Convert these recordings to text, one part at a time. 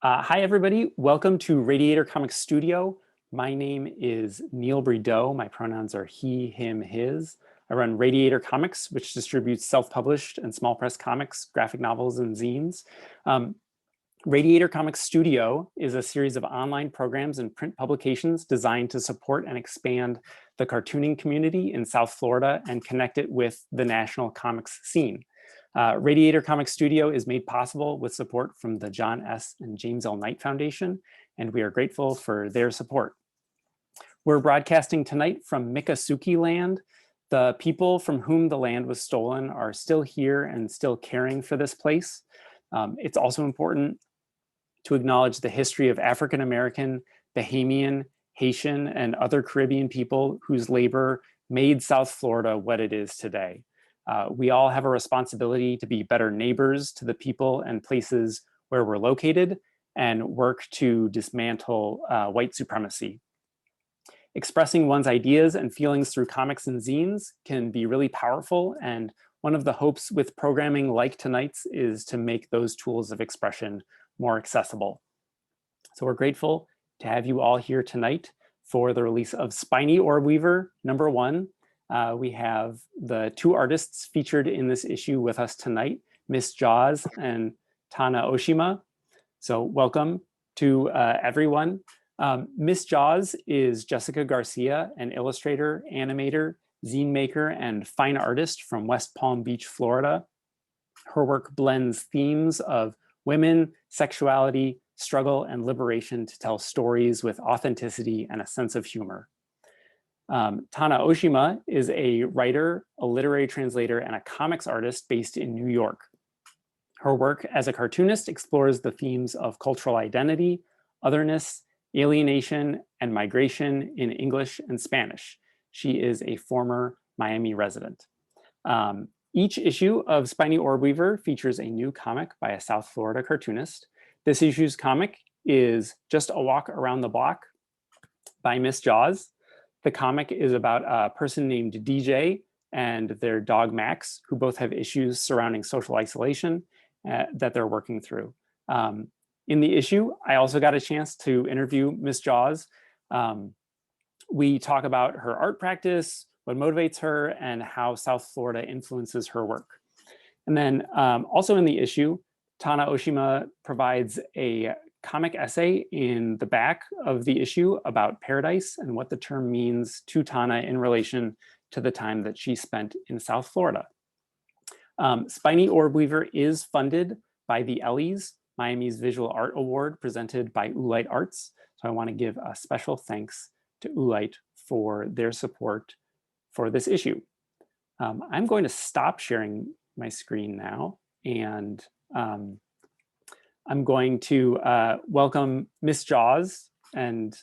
Hi, everybody. Welcome to Radiator Comics Studio. My name is Neil Brideau. My pronouns are he, him, his. I run Radiator Comics, which distributes self-published and small press comics, graphic novels, and zines. Radiator Comics Studio is a series of online programs and print publications designed to support and expand the cartooning community in South Florida and connect it with the national comics scene. Radiator Comics Studio is made possible with support from the John S. and James L. Knight Foundation, and we are grateful for their support. We're broadcasting tonight from Miccosukee land. The people from whom the land was stolen are still here and still caring for this place. It's also important to acknowledge the history of African American, Bahamian, Haitian, and other Caribbean people whose labor made South Florida what it is today. We all have a responsibility to be better neighbors to the people and places where we're located and work to dismantle white supremacy. Expressing one's ideas and feelings through comics and zines can be really powerful, and one of the hopes with programming like tonight's is to make those tools of expression more accessible. So we're grateful to have you all here tonight for the release of Spiny Orb Weaver #1. We have the two artists featured in this issue with us tonight, Miss Jaws and Tana Oshima. So welcome to everyone. Miss Jaws is Jessica Garcia, an illustrator, animator, zine maker, and fine artist from West Palm Beach, Florida. Her work blends themes of women, sexuality, struggle, and liberation to tell stories with authenticity and a sense of humor. Tana Oshima is a writer, a literary translator, and a comics artist based in New York. Her work as a cartoonist explores the themes of cultural identity, otherness, alienation, and migration in English and Spanish. She is a former Miami resident. Each issue of Spiny Orb Weaver features a new comic by a South Florida cartoonist. This issue's comic is Just a Walk Around the Block by Miss Jaws. The comic is about a person named DJ and their dog Max, who both have issues surrounding social isolation that they're working through. In the issue, I also got a chance to interview Miss Jaws. We talk about her art practice, what motivates her, and how South Florida influences her work. And then also in the issue, Tana Oshima provides a comic essay in the back of the issue about paradise and what the term means to Tana in relation to the time that she spent in South Florida. Spiny Orb Weaver is funded by the Ellies, Miami's Visual Art Award, presented by Oolite Arts. So I want to give a special thanks to Oolite for their support for this issue. I'm going to stop sharing my screen now, and I'm going to welcome Miss Jaws and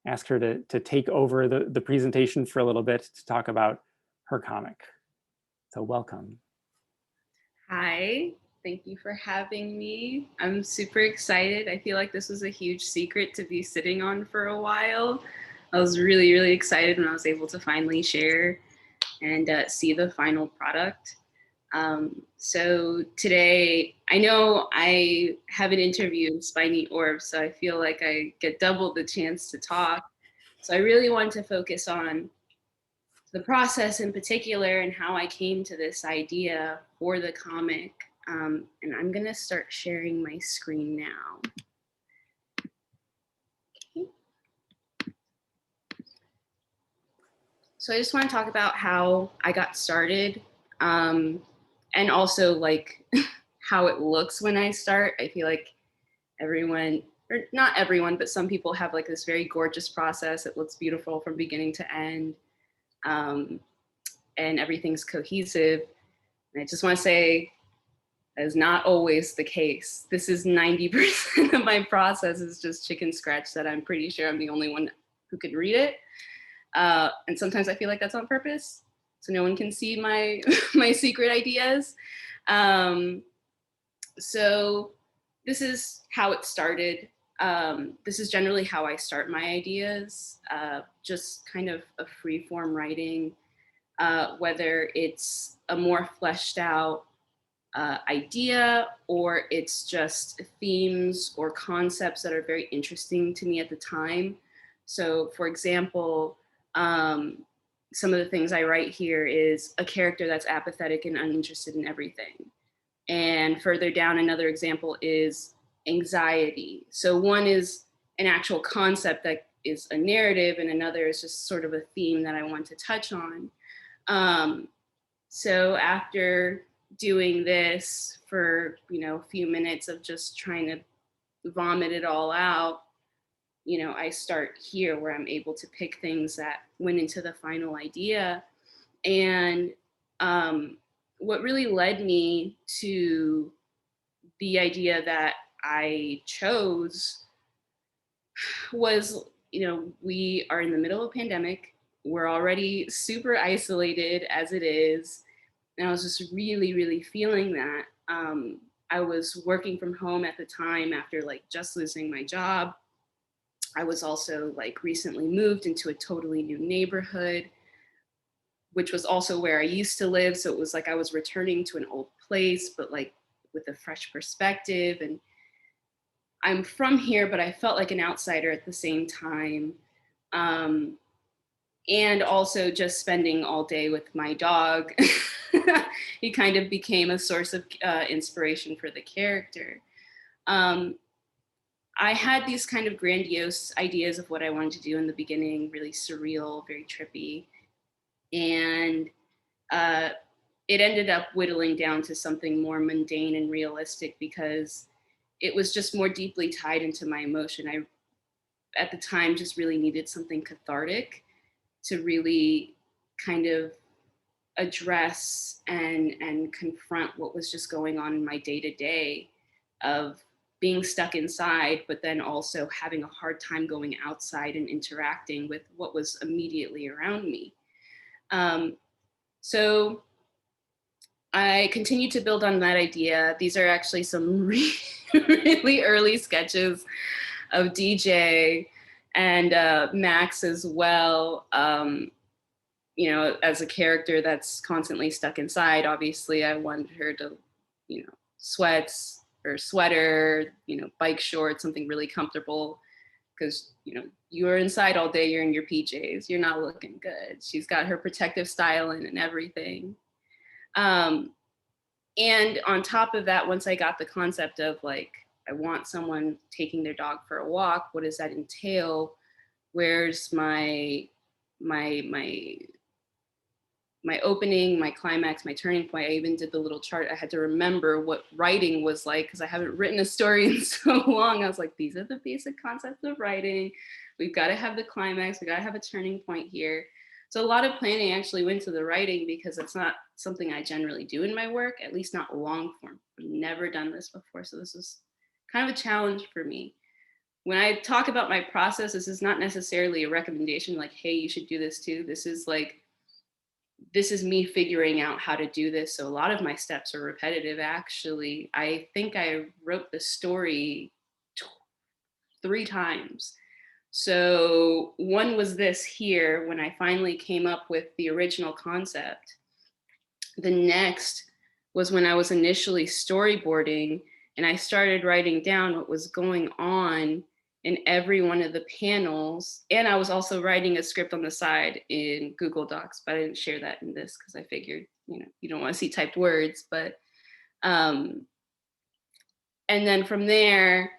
ask her to take over the presentation for a little bit to talk about her comic. So welcome. Hi, thank you for having me. I'm super excited. I feel like this was a huge secret to be sitting on for a while. I was really, really excited when I was able to finally share and see the final product. So today, I know I haven't interviewed Spiny Orb, so I feel like I get double the chance to talk. So I really want to focus on the process in particular and how I came to this idea for the comic. And I'm gonna start sharing my screen now. Okay. So I just want to talk about how I got started, and also like how it looks when I start. I feel like everyone, or not everyone, but some people have like this very gorgeous process. It looks beautiful from beginning to end, and everything's cohesive. And I just want to say that is not always the case. This is 90% of my process is just chicken scratch that I'm pretty sure I'm the only one who could read it. And sometimes I feel like that's on purpose, so no one can see my my secret ideas. So this is how it started. This is generally how I start my ideas, just kind of a free form writing, whether it's a more fleshed out idea, or it's just themes or concepts that are very interesting to me at the time. So, for example, some of the things I write here is a character that's apathetic and uninterested in everything. And further down, another example is anxiety. So one is an actual concept that is a narrative, and another is just sort of a theme that I want to touch on. So after doing this for, a few minutes of just trying to vomit it all out, I start here where I'm able to pick things that went into the final idea. And what really led me to the idea that I chose was, we are in the middle of a pandemic. We're already super isolated as it is. And I was just really, really feeling that. I was working from home at the time after just losing my job. I was also recently moved into a totally new neighborhood, which was also where I used to live. So it was like I was returning to an old place, but with a fresh perspective. And I'm from here, but I felt like an outsider at the same time. And also just spending all day with my dog. He kind of became a source of inspiration for the character. I had these kind of grandiose ideas of what I wanted to do in the beginning, really surreal, very trippy. And it ended up whittling down to something more mundane and realistic because it was just more deeply tied into my emotion. I, at the time, just really needed something cathartic to really kind of address and confront what was just going on in my day-to-day of being stuck inside, but then also having a hard time going outside and interacting with what was immediately around me. So I continued to build on that idea. These are actually some really early sketches of DJ and Max as well. As a character that's constantly stuck inside, obviously I wanted her to, sweats or sweater, bike shorts, something really comfortable. Because, you're inside all day, you're in your PJs, you're not looking good. She's got her protective styling and everything. And on top of that, once I got the concept of I want someone taking their dog for a walk, what does that entail? Where's my opening, my climax, my turning point? I even did the little chart. I had to remember what writing was like because I haven't written a story in so long. I was like, these are the basic concepts of writing. We've got to have the climax. We got to have a turning point here. So a lot of planning actually went to the writing because it's not something I generally do in my work, at least not long form. I've never done this before. So this was kind of a challenge for me. When I talk about my process, this is not necessarily a recommendation hey, you should do this too. This is me figuring out how to do this. So a lot of my steps are repetitive, actually. I think I wrote the story 3 times. So one was this here when I finally came up with the original concept. The next was when I was initially storyboarding and I started writing down what was going on in every one of the panels. And I was also writing a script on the side in Google Docs, but I didn't share that in this because I figured, you don't want to see typed words. But, and then from there,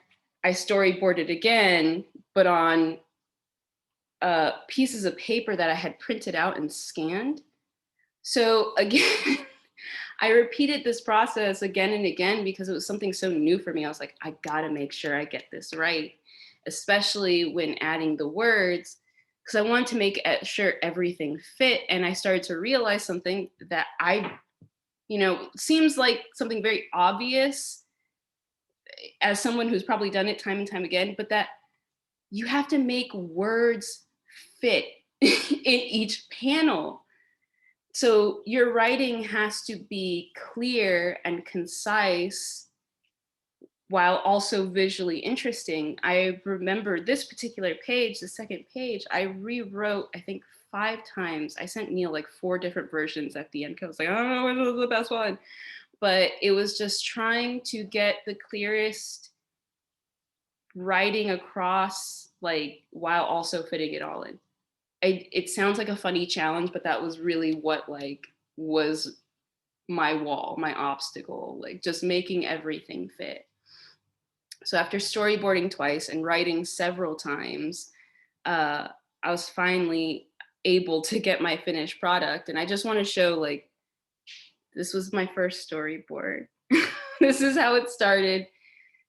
I storyboarded again, but on pieces of paper that I had printed out and scanned. So again, I repeated this process again and again because it was something so new for me. I was like, I gotta make sure I get this right, especially when adding the words, because I wanted to make sure everything fit. And I started to realize something that seems like something very obvious as someone who's probably done it time and time again, but that you have to make words fit in each panel. So your writing has to be clear and concise while also visually interesting. I remember this particular page, the second page, I rewrote, I think 5 times. I sent Neil 4 different versions at the end because I was like, I don't know which was the best one. but it was just trying to get the clearest writing across, like, while also fitting it all in. It sounds like a funny challenge, but that was really what, like, was my wall, my obstacle, like just making everything fit. So after storyboarding twice and writing several times, I was finally able to get my finished product. And I just want to show, like, this was my first storyboard. This is how it started.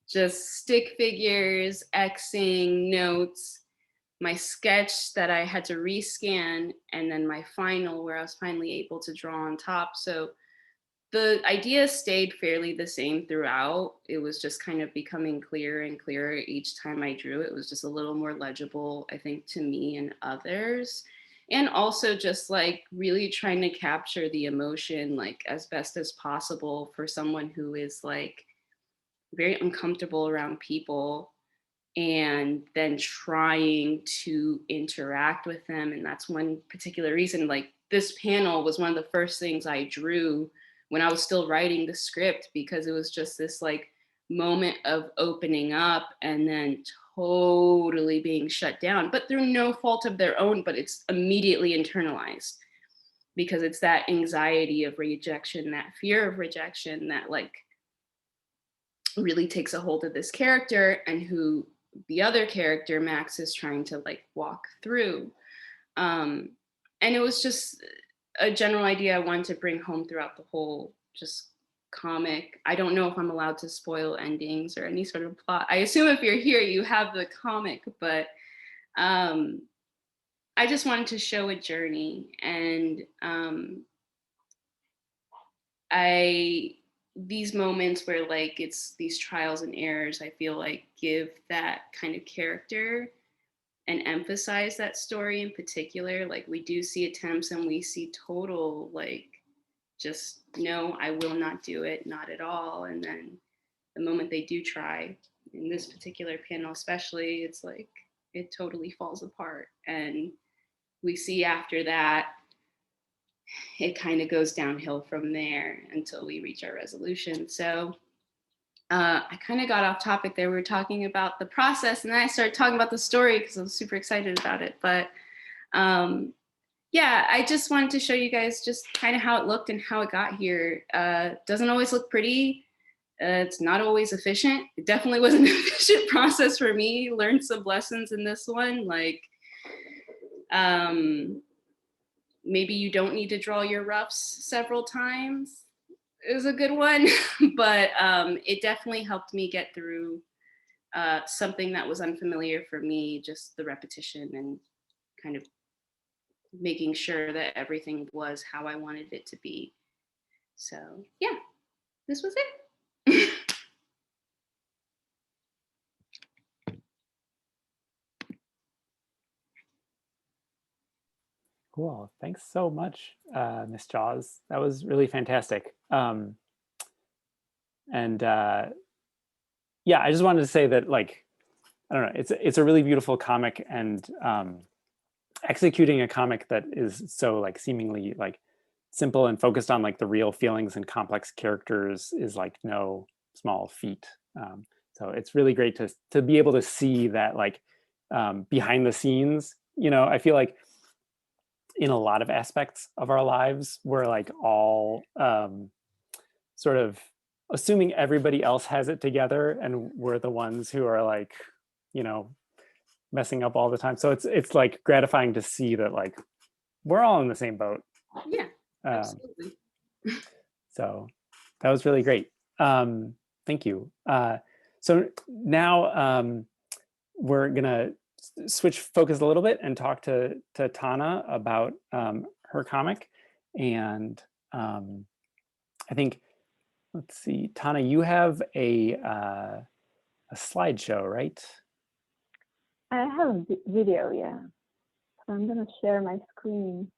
Just stick figures, Xing, notes, my sketch that I had to rescan, and then my final where I was finally able to draw on top. So the idea stayed fairly the same throughout. It was just kind of becoming clearer and clearer each time I drew. It was just a little more legible, I think, to me and others. And also just like really trying to capture the emotion like as best as possible for someone who is like very uncomfortable around people, and then trying to interact with them. And that's one particular reason, like this panel was one of the first things I drew when I was still writing the script, because it was just this like moment of opening up and then totally being shut down, but through no fault of their own, but it's immediately internalized because it's that anxiety of rejection, that fear of rejection that like really takes a hold of this character, and who the other character Max is trying to like walk through. And it was just a general idea I wanted to bring home throughout the whole just comic. I don't know if I'm allowed to spoil endings or any sort of plot. I assume if you're here you have the comic, but I just wanted to show a journey. And I these moments where like it's these trials and errors, I feel like give that kind of character and emphasize that story in particular. Like we do see attempts and we see total like just no, I will not do it, not at all. And then the moment they do try, in this particular panel especially, it's like it totally falls apart. And we see after that it kind of goes downhill from there until we reach our resolution. So I kind of got off topic there. We were talking about the process, and then I started talking about the story because I was super excited about it. But yeah, I just wanted to show you guys just kind of how it looked and how it got here. Doesn't always look pretty. It's not always efficient. It definitely was an efficient process for me. Learned some lessons in this one, like maybe you don't need to draw your roughs several times is a good one. But it definitely helped me get through something that was unfamiliar for me, just the repetition and kind of making sure that everything was how I wanted it to be. So yeah, this was it. Cool. Thanks so much, Miss Jaws. That was really fantastic. And yeah, I just wanted to say that, like, I don't know, it's a really beautiful comic, and executing a comic that is so like seemingly like simple and focused on like the real feelings and complex characters is like no small feat. So it's really great to be able to see that like behind the scenes. You know, I feel like in a lot of aspects of our lives, we're like all sort of assuming everybody else has it together, and we're the ones who are like, you know, messing up all the time. So it's like gratifying to see that like we're all in the same boat. Yeah, absolutely. So that was really great. Thank you. So now we're gonna switch focus a little bit and talk to Tana about her comic. And I think, let's see, Tana, you have a slideshow, right? I have a video, yeah. So I'm gonna share my screen.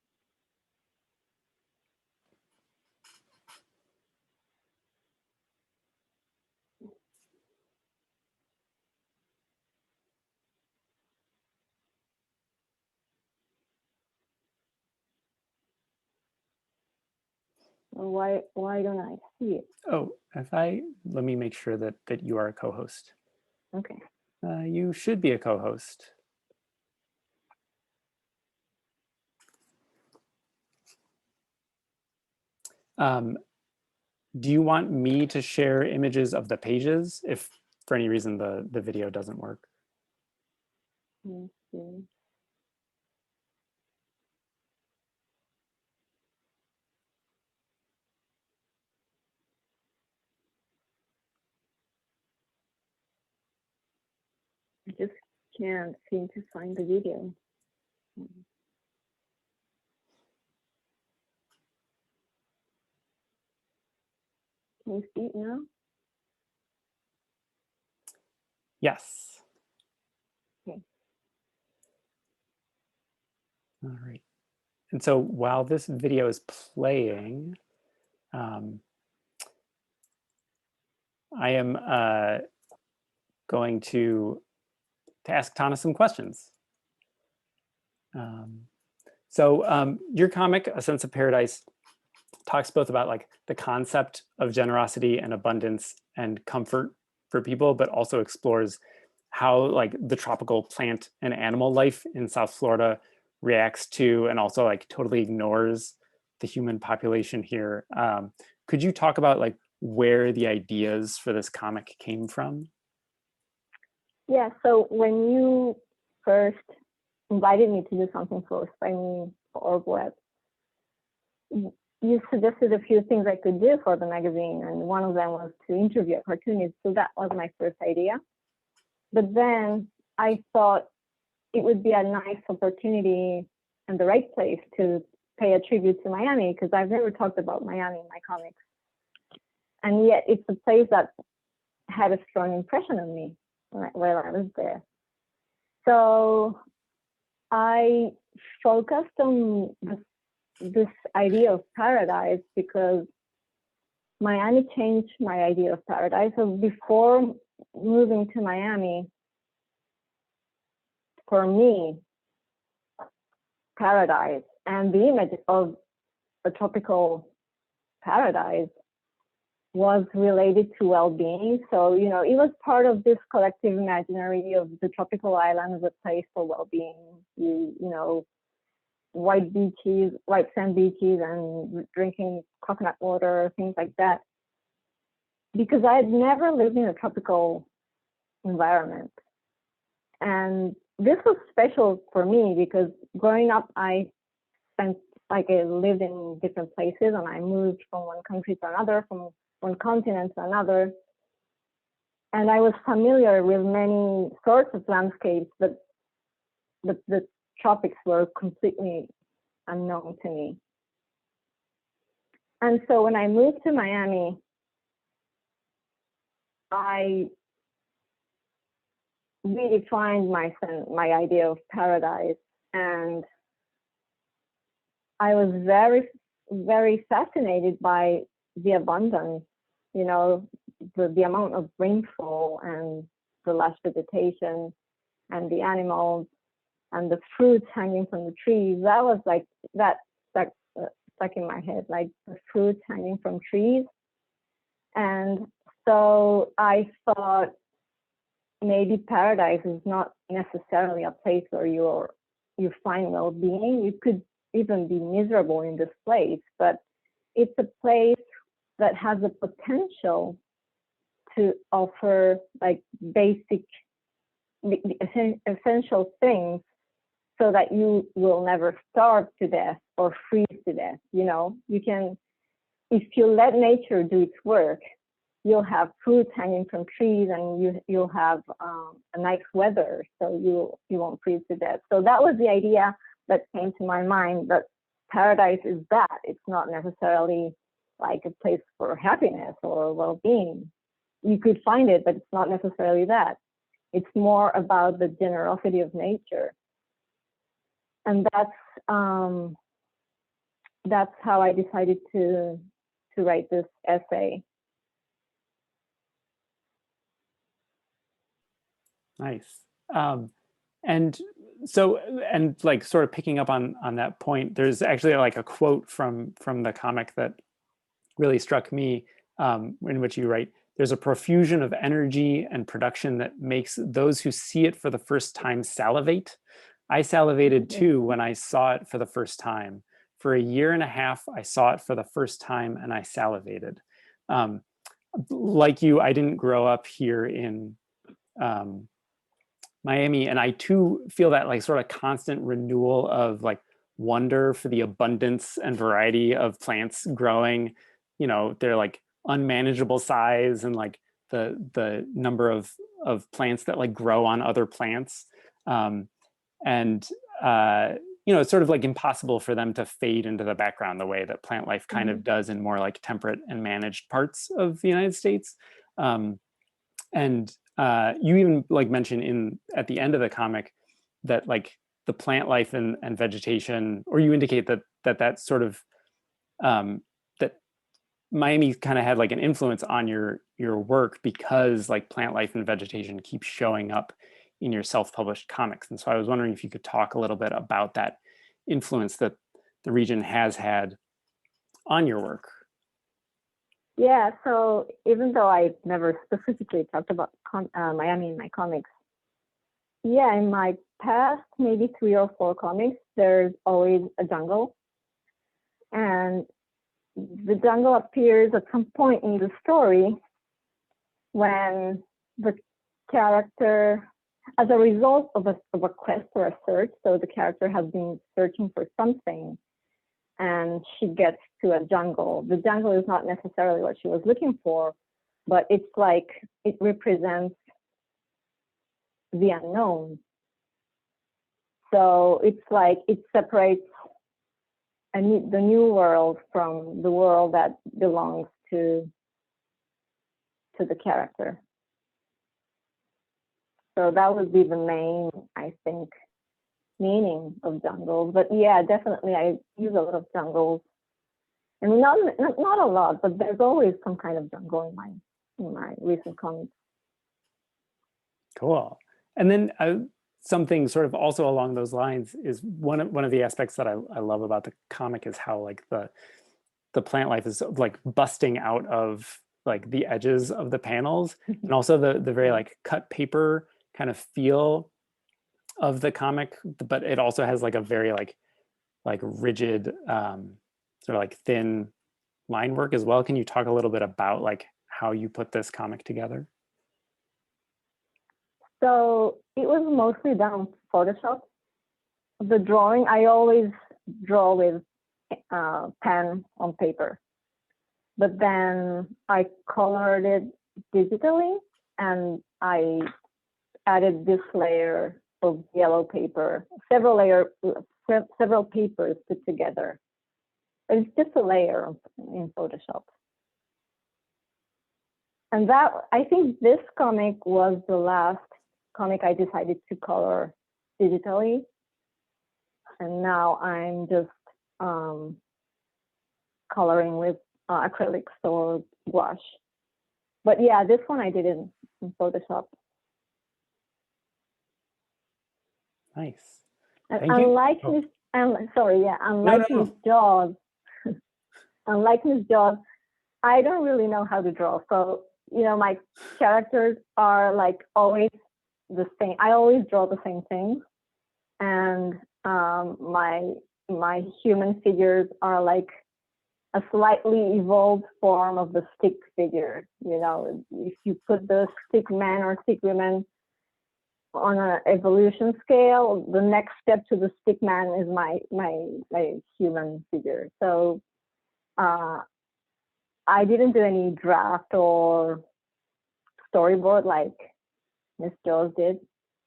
Why don't I see it? Oh, let me make sure that you are a co-host. Okay. You should be a co-host. Do you want me to share images of the pages if for any reason the video doesn't work? Let's see. I just can't seem to find the video. Can you see it now? Yes. Okay. All right. And so while this video is playing, I am going to ask Tana some questions. Your comic, A Sense of Paradise, talks both about like the concept of generosity and abundance and comfort for people, but also explores how like the tropical plant and animal life in South Florida reacts to and also like totally ignores the human population here. Could you talk about like where the ideas for this comic came from? Yeah, so when you first invited me to do something for Spiny Orb Web, you suggested a few things I could do for the magazine, and one of them was to interview a cartoonist. So that was my first idea. But then I thought it would be a nice opportunity and the right place to pay a tribute to Miami, because I've never talked about Miami in my comics. And yet it's a place that had a strong impression on me while I was there. So I focused on this idea of paradise because Miami changed my idea of paradise. So before moving to Miami, for me, paradise and the image of a tropical paradise was related to well-being. So, you know, it was part of this collective imaginary of the tropical island as a place for well-being. You know, white beaches, white sand beaches, and drinking coconut water, things like that. Because I had never lived in a tropical environment. And this was special for me because growing up, I lived in different places, and I moved from one country to another, from one continent to another. And I was familiar with many sorts of landscapes, but the tropics were completely unknown to me. And so when I moved to Miami, I redefined my idea of paradise, and I was very, very fascinated by the abundance, you know, the amount of rainfall and the lush vegetation and the animals and the fruits hanging from the trees. That was like that stuck in my head, like the fruits hanging from trees. And so I thought maybe paradise is not necessarily a place where you find well-being. You could even be miserable in this place, but it's a place that has the potential to offer like basic, essential things so that you will never starve to death or freeze to death. You know, you can, if you let nature do its work, you'll have fruits hanging from trees, and you'll have a nice weather, so you won't freeze to death. So that was the idea that came to my mind, that paradise is that. It's not necessarily like a place for happiness or well-being. You could find it, but it's not necessarily that. It's more about the generosity of nature. And that's how I decided to write this essay. Nice. And so, and like sort of picking up on that point, there's actually like a quote from the comic that really struck me, in which you write, there's a profusion of energy and production that makes those who see it for the first time salivate. I salivated too when I saw it for the first time. For a year and a half, I saw it for the first time and I salivated. Like you, I didn't grow up here in Miami, and I too feel that like sort of constant renewal of like wonder for the abundance and variety of plants growing. You know, they're like unmanageable size, and like the number of plants that like grow on other plants. And you know, it's sort of like impossible for them to fade into the background the way that plant life kind of does in more like temperate and managed parts of the United States. And you even like mention at the end of the comic that like the plant life and vegetation, or you indicate that sort of that Miami kind of had like an influence on your work because like plant life and vegetation keep showing up in your self-published comics. And so I was wondering if you could talk a little bit about that influence that the region has had on your work. Yeah, so even though I never specifically talked about Miami in my comics, yeah, in my past maybe 3 or 4 comics, there's always a jungle. And the jungle appears at some point in the story when the character, as a result of a quest or a search, so the character has been searching for something, and she gets to a jungle. The jungle is not necessarily what she was looking for, but it's like it represents the unknown. So it's like it separates the new world from the world that belongs to the character. So that would be the main, I think, meaning of jungles. But yeah, definitely I use a lot of jungles. And not a lot, but there's always some kind of jungle in my recent comics. Cool. And then something sort of also along those lines is one of the aspects that I love about the comic is how like the plant life is like busting out of like the edges of the panels, and also the very like cut paper kind of feel of the comic, but it also has like a very like rigid sort of like thin line work as well. Can you talk a little bit about like how you put this comic together? So it was mostly done on Photoshop. The drawing, I always draw with pen on paper, but then I colored it digitally, and I added this layer of yellow paper, several papers put together. It's just a layer in Photoshop. And that, I think this comic was the last comic I decided to color digitally. And now I'm just coloring with acrylics or gouache. But yeah, this one I did in Photoshop. Nice. And Thank you. unlike Miss, unlike Miss Jaws, unlike Miss Jaws, I don't really know how to draw. So, you know, my characters are like always the same. I always draw the same thing. And my human figures are like a slightly evolved form of the stick figure. You know, if you put the stick man or stick woman on an evolution scale, the next step to the stick man is my human figure. So I didn't do any draft or storyboard like Miss Jaws did.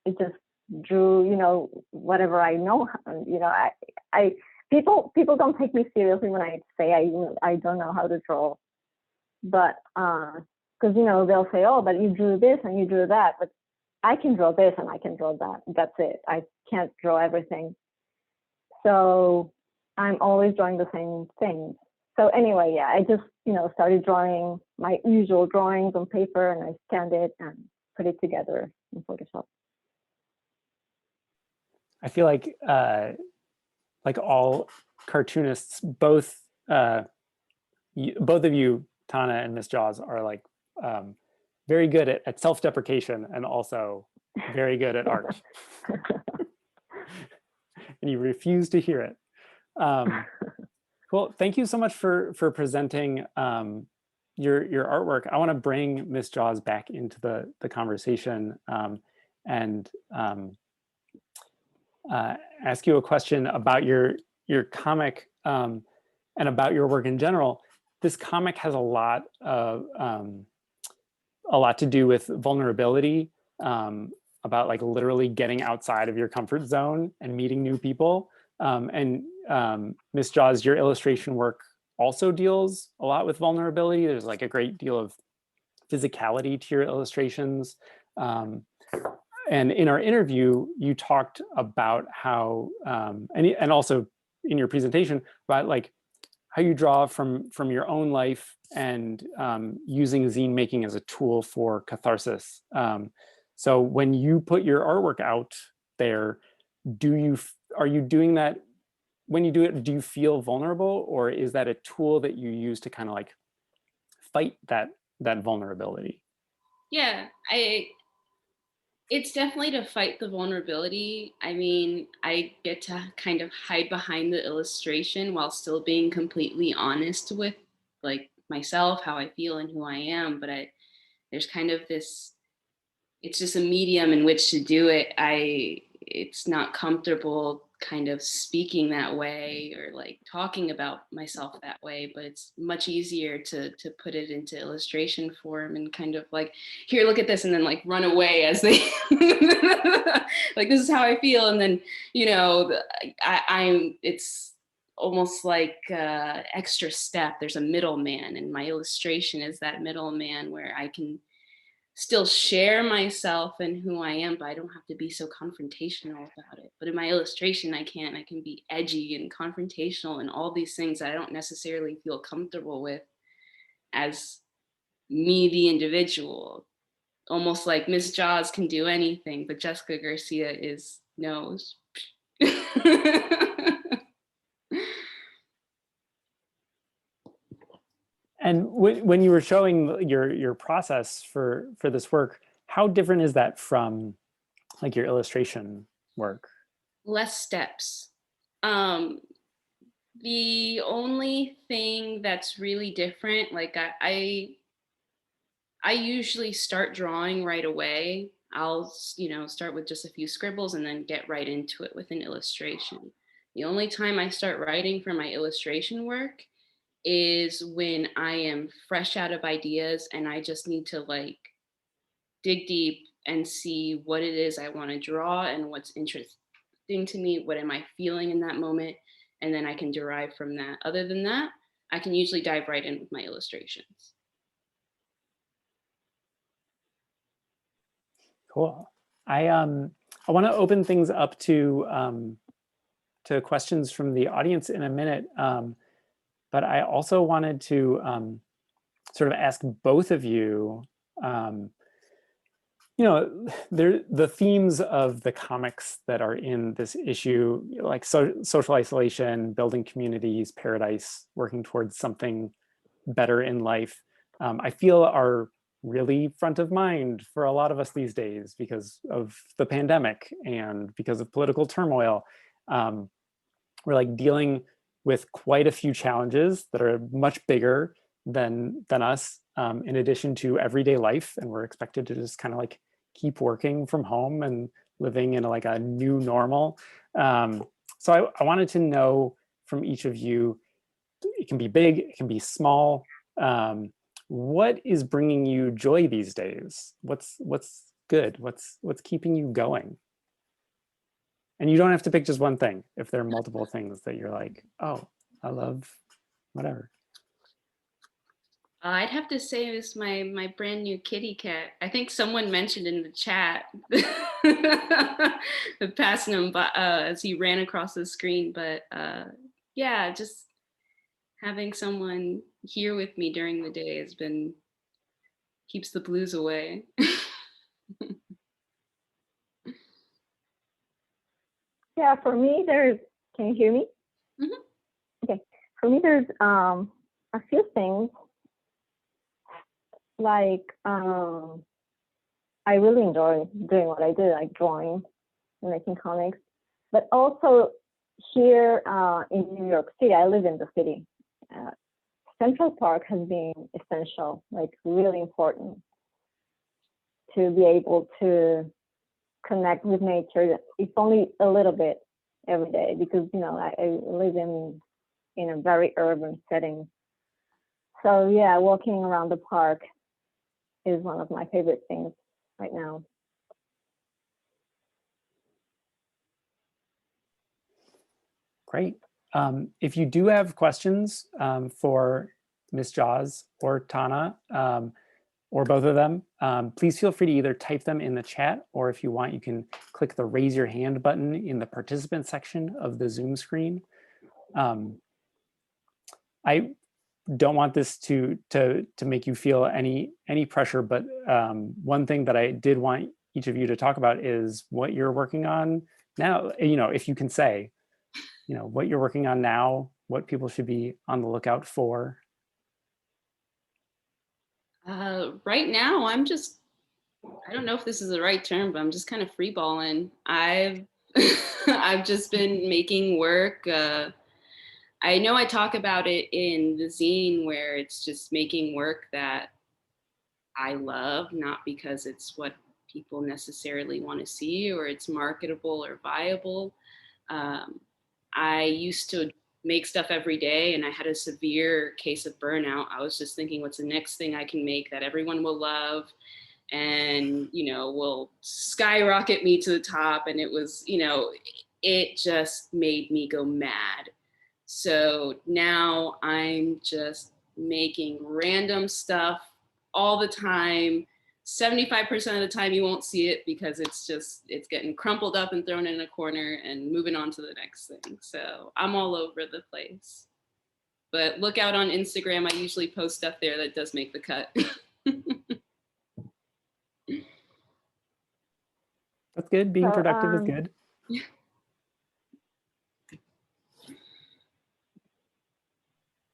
It just drew, you know, whatever I know. You know, people don't take me seriously when I say I don't know how to draw, but because you know they'll say, oh, but you drew this and you drew that, but I can draw this and I can draw that. That's it. I can't draw everything. So I'm always drawing the same things. So anyway, yeah, I just, you know, started drawing my usual drawings on paper, and I scanned it and put it together in Photoshop. I feel like all cartoonists, both both of you, Tana and Miss Jaws, are like very good at self-deprecation and also very good at art. And you refuse to hear it. Well, thank you so much for presenting your artwork. I want to bring Miss Jaws back into the conversation and ask you a question about your comic and about your work in general. This comic has a lot to do with vulnerability, about like literally getting outside of your comfort zone and meeting new people. Miss Jaws, your illustration work also deals a lot with vulnerability. There's like a great deal of physicality to your illustrations. And in our interview, you talked about how, and also in your presentation, about like how you draw from your own life and using zine making as a tool for catharsis. So when you put your artwork out there, are you doing that? When you do it, do you feel vulnerable, or is that a tool that you use to kind of like fight that vulnerability? Yeah, it's definitely to fight the vulnerability. I mean, I get to kind of hide behind the illustration while still being completely honest with like myself, how I feel and who I am. But there's kind of this, it's just a medium in which to do it. It's not comfortable kind of speaking that way or like talking about myself that way, but it's much easier to put it into illustration form and kind of like, here, look at this, and then like run away as they like, this is how I feel. And then, you know, it's almost like extra step. There's a middleman, and my illustration is that middleman where I can still share myself and who I am, but I don't have to be so confrontational about it. But in my illustration, I can be edgy and confrontational and all these things that I don't necessarily feel comfortable with as me, the individual. Almost like Miss Jaws can do anything, but Jessica Garcia knows. And when you were showing your process for this work, how different is that from like your illustration work? Less steps. The only thing that's really different, like I usually start drawing right away. I'll, start with just a few scribbles and then get right into it with an illustration. The only time I start writing for my illustration work is when I am fresh out of ideas and I just need to like dig deep and see what it is I want to draw and what's interesting to me, what am I feeling in that moment, and then I can derive from that. Other than that, I can usually dive right in with my illustrations. Cool. I want to open things up to questions from the audience in a minute, but I also wanted to sort of ask both of you. The themes of the comics that are in this issue, like social isolation, building communities, paradise, working towards something better in life, I feel are really front of mind for a lot of us these days because of the pandemic and because of political turmoil. We're like dealing with quite a few challenges that are much bigger than us, in addition to everyday life, and we're expected to just kind of like keep working from home and living in like a new normal. So I wanted to know from each of you, it can be big, it can be small, what is bringing you joy these days? What's good? What's keeping you going? And you don't have to pick just one thing. If there are multiple things that you're like, oh, I love whatever. I'd have to say it's my brand new kitty cat. I think someone mentioned in the chat passing him by as he ran across the screen. But yeah, just having someone here with me during the day keeps the blues away. Yeah, for me, can you hear me? Mm-hmm. Okay. For me, there's a few things. Like, I really enjoy doing what I do, like drawing and making comics. But also here in New York City, I live in the city. Central Park has been essential, like really important to be able to connect with nature, if only a little bit every day, because I live in a very urban setting. So yeah, walking around the park is one of my favorite things right now. Great. If you do have questions for Ms. Jaws or Tana, or both of them, please feel free to either type them in the chat, or if you want, you can click the raise your hand button in the participant section of the Zoom screen. I don't want this to make you feel any pressure, but one thing that I did want each of you to talk about is what you're working on now. If you can say, what you're working on now, what people should be on the lookout for. Right now, I don't know if this is the right term, but I'm just kind of freeballing. I've just been making work. I know I talk about it in the zine, where it's just making work that I love, not because it's what people necessarily want to see or it's marketable or viable. I used to make stuff every day, and I had a severe case of burnout. I was just thinking, what's the next thing I can make that everyone will love and will skyrocket me to the top? And it was, it just made me go mad. So now I'm just making random stuff all the time. 75% of the time you won't see it because it's getting crumpled up and thrown in a corner and moving on to the next thing. So I'm all over the place. But look out on Instagram. I usually post stuff there that does make the cut. That's good. Being productive is good.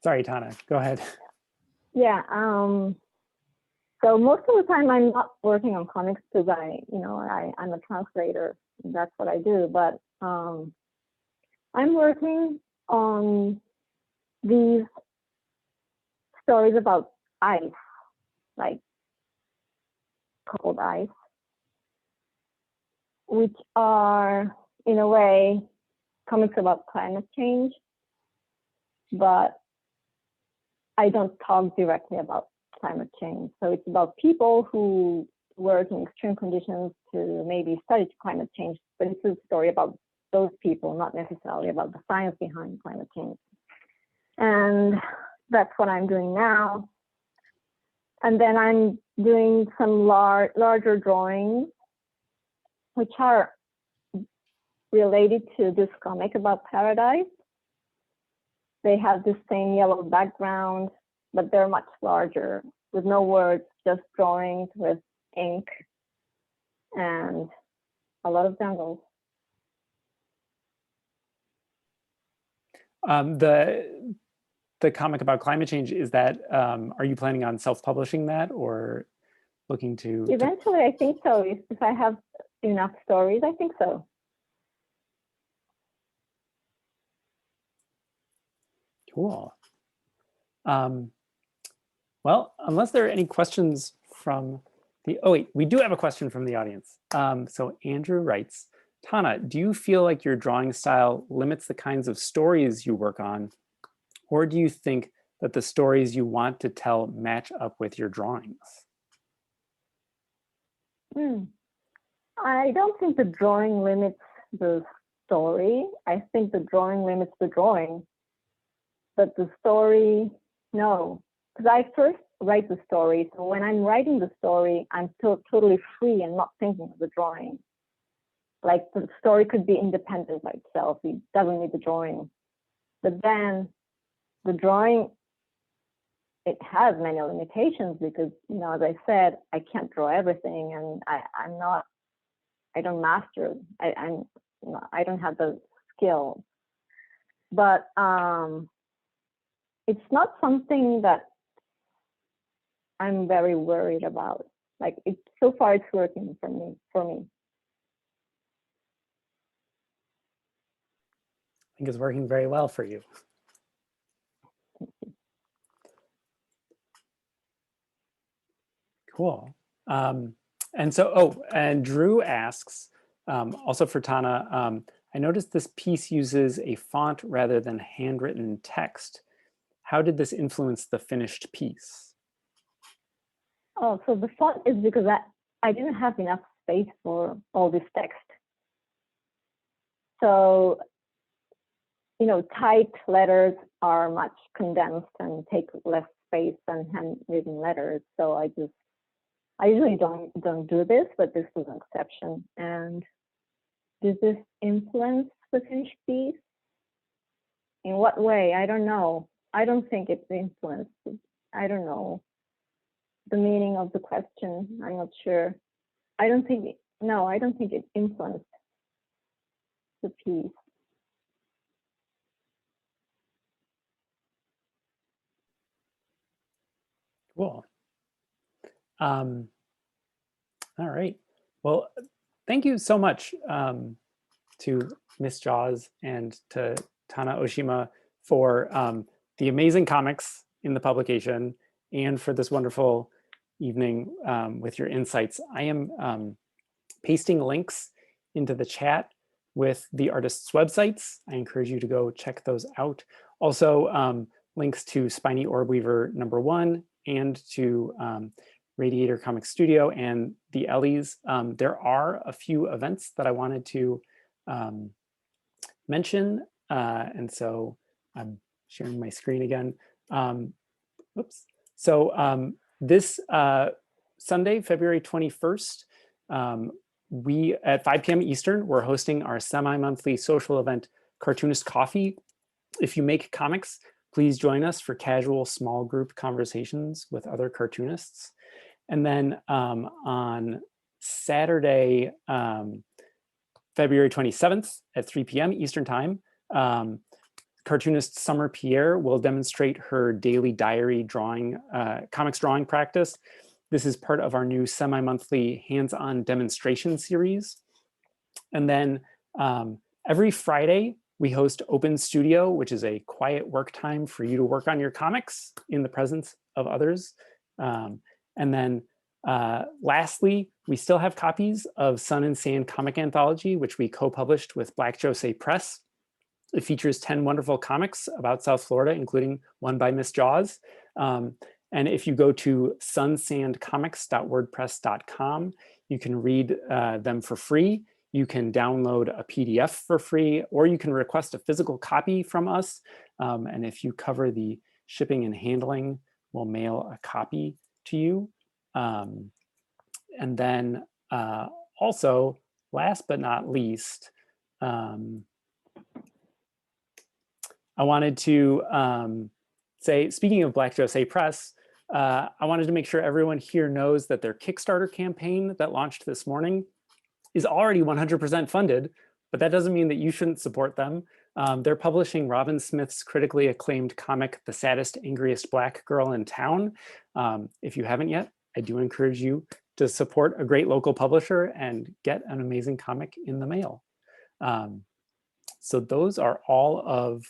Sorry, Tana, go ahead. Yeah. So most of the time I'm not working on comics because I'm a translator. That's what I do. But I'm working on these stories about ice, like cold ice, which are in a way comics about climate change, but I don't talk directly about climate change. So it's about people who work in extreme conditions to maybe study climate change, but it's a story about those people, not necessarily about the science behind climate change. And that's what I'm doing now. And then I'm doing some larger drawings, which are related to this comic about paradise. They have the same yellow background, but they're much larger with no words, just drawings with ink and a lot of jungles. The comic about climate change, is that, are you planning on self-publishing that or looking to? Eventually, I think so. If I have enough stories, I think so. Cool. Well, unless there are any questions from oh wait, we do have a question from the audience. So Andrew writes, Tana, do you feel like your drawing style limits the kinds of stories you work on? Or do you think that the stories you want to tell match up with your drawings? I don't think the drawing limits the story. I think the drawing limits the drawing. But the story, no. Because I first write the story. So when I'm writing the story, I'm still totally free and not thinking of the drawing. Like the story could be independent by itself. It doesn't need the drawing. But then the drawing, it has many limitations because, as I said, I can't draw everything, and I don't master. I don't have the skill. But it's not something that I'm very worried about. Like so far it's working for me. I think it's working very well for you. Cool. And so, and Drew asks, also for Tana, I noticed this piece uses a font rather than handwritten text. How did this influence the finished piece? Oh, so the font is because I didn't have enough space for all this text. So, you know, typed letters are much condensed and take less space than handwritten letters. So I usually don't do this, but this was an exception. And does this influence the finished piece? In what way? I don't know. I don't think it's influenced. I don't know the meaning of the question. I'm not sure. I don't think it influenced the piece. Cool. All right. Well, thank you so much to Miss Jaws and to Tana Oshima for the amazing comics in the publication and for this wonderful evening with your insights. I am pasting links into the chat with the artists' websites. I encourage you to go check those out. Also, links to Spiny Orb Weaver #1 and to Radiator Comics Studio and the Ellies. There are a few events that I wanted to mention, and so I'm sharing my screen again. Oops. So this Sunday, February 21st, we at 5 p.m. Eastern, we're hosting our semi-monthly social event, Cartoonist Coffee. If you make comics, please join us for casual small group conversations with other cartoonists. And then on Saturday, February 27th at 3 p.m. Eastern Time, cartoonist Summer Pierre will demonstrate her daily diary drawing, comics drawing practice. This is part of our new semi-monthly hands-on demonstration series. And then every Friday, we host Open Studio, which is a quiet work time for you to work on your comics in the presence of others. And then lastly, we still have copies of Sun and Sand Comic Anthology, which we co-published with Black Jose Press. It features 10 wonderful comics about South Florida, including one by Miss Jaws. And if you go to sunsandcomics.wordpress.com, you can read them for free. You can download a PDF for free, or you can request a physical copy from us. And if you cover the shipping and handling, we'll mail a copy to you. And then also, last but not least, I wanted to say, speaking of Black Jose Press, I wanted to make sure everyone here knows that their Kickstarter campaign that launched this morning is already 100% funded, but that doesn't mean that you shouldn't support them. They're publishing Robin Smith's critically acclaimed comic, The Saddest, Angriest Black Girl in Town. If you haven't yet, I do encourage you to support a great local publisher and get an amazing comic in the mail. So those are all of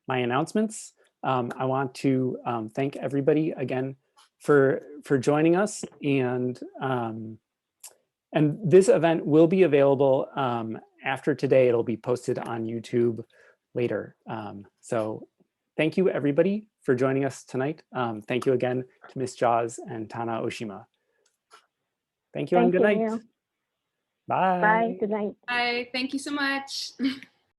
my announcements. I want to thank everybody again for joining us, and this event will be available after today. It'll be posted on YouTube later. So thank you everybody for joining us tonight. Thank you again to Miss Jaws and Tana Oshima. Thank you and good night. Neil. Bye. Bye. Good night. Bye. Thank you so much.